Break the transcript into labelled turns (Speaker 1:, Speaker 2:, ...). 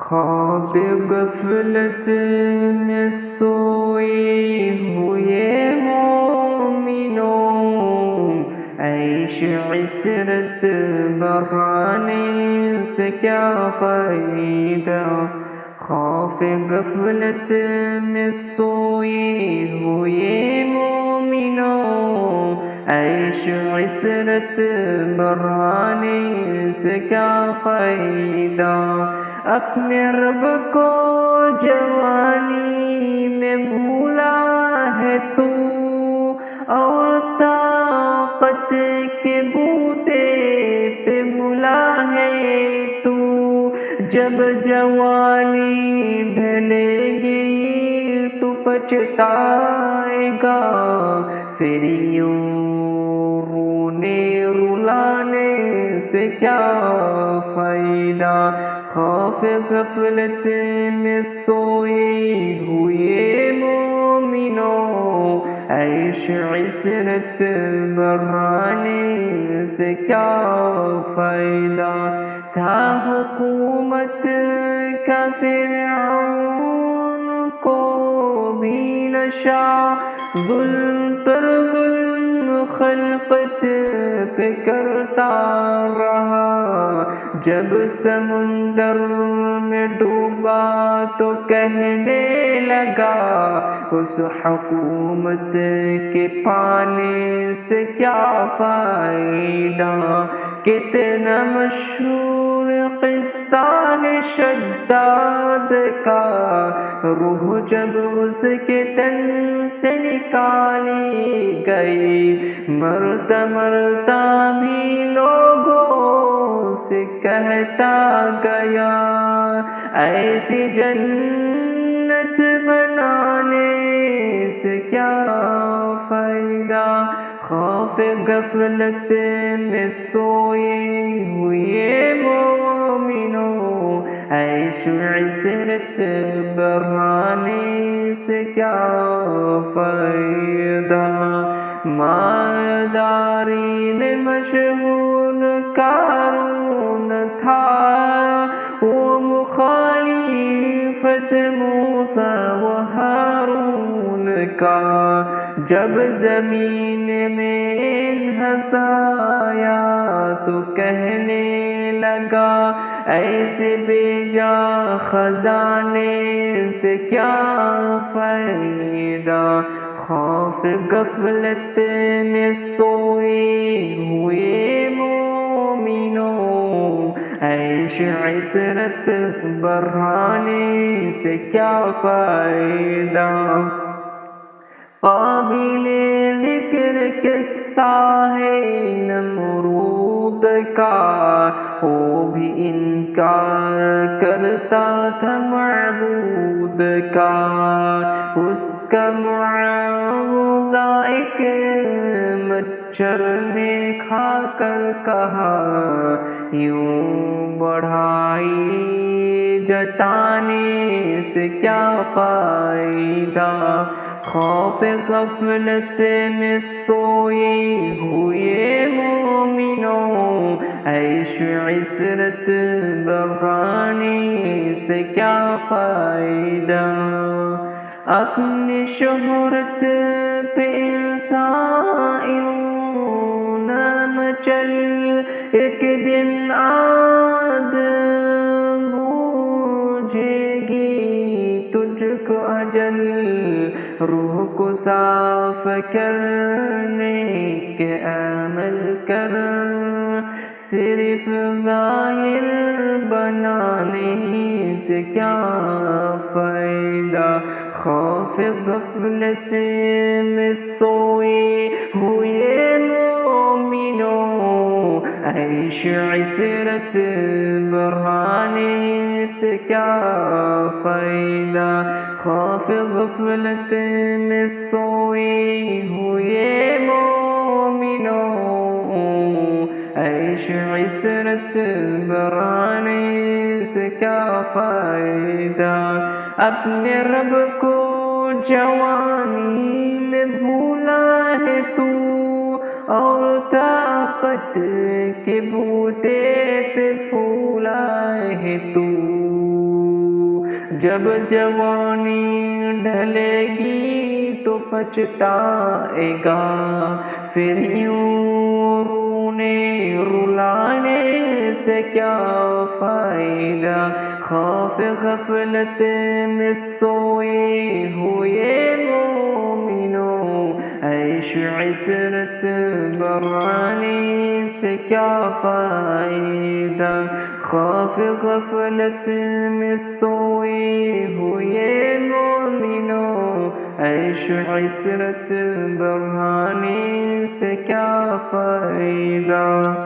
Speaker 1: خواب غفلت میں سوئے ہوئے مومنوں، عیش عشرت بڑھانے سے کیا فائدہ؟ خوف غفلت میں سوئے ہوئے مومنوں، عیش عشرت بڑھانے سے کیا فائدہ؟ اپنے رب کو جوانی میں بھولا ہے تو، اور طاقت کے بوتے پہ بھولا ہے تو، جب جوانی ڈھلے گی تو پچھتائے گا، پھر یوں رونے رلانے سے کیا فائدہ؟ خوف غفلت میں سوئے ہوئے مومنوں، عیش عشرت بڑھانے سے کیا فائدہ؟ تھا حکومت کا فرعون کو بھی نشہ، ظلم پر ظلم خلقت پہ کرتا رہا، جب سمندر میں ڈوبا تو کہنے لگا اس حکومت کے پانے سے کیا فائدہ؟ کتنا مشہور قصہ ہے شداد کا، روح جب اس کے تن سے نکالی گئی، مرتا مرتا بھی لوگوں سے کہتا گیا، ایسی جنت بنانے سے کیا فائدہ؟ خوف غفلت میں سوئے ہوئے مومنوں، عیش عشرت بڑھانے سے کیا فائدہ؟ مالداری میں مشہور قارون تھا، وہ مخالفت موسیٰ و ہارون کا، جب زمین میں انحصایا تو کہنے لگا، ایسے بے جا خزانے سے کیا فائدہ؟ خوف غفلت میں سوئے ہوئے مومنوں، عیش عشرت بڑھانے سے کیا فائدہ؟ قابل ذکر قصہ ہے نمرود کا، وہ بھی انکار کرتا تھا معبود کا، اس کا معاوضہ ایک مچھر نے کھا کر کہا، یوں بڑھائی جتانے سے کیا فائدہ؟ خوف غفلت میں سوئے ہوئے مومنوں، عیش عشرت بڑھانے سے کیا فائدہ؟ اپنی شہرت پہ انسان یوں نہ مچل، ایک دن آگ بوجھے گی تجھ کو اجل، روح کو صاف کرنے کے عمل کر، صرف ظاہر بنانے سے کیا فائدہ؟ خوف غفلت میں سوئے ہوئے مومنوں، عیش عشرت بڑھانے سے کیا فائدہ؟ خوف غفلت میں سوئے ہوئے مومنوں، عیش عشرت بڑھانے سے کیا فائدہ؟ اپنے رب کو جوانی میں بھولا ہے تو، اور طاقت کے بوتے پہ پھولا ہے تو، جب جوانی ڈھلے گی تو پچھتائے گا، پھر یوں رونے رلانے سے کیا فائدہ۔ خوف غفلت میں سوئے ہوئے مومنو، عیش عشرت برانی سے کیا فائدہ۔ خوف غفلت میں سوئے ہوئے مومنو، عیش عشرت برانی سے کیا فائدہ۔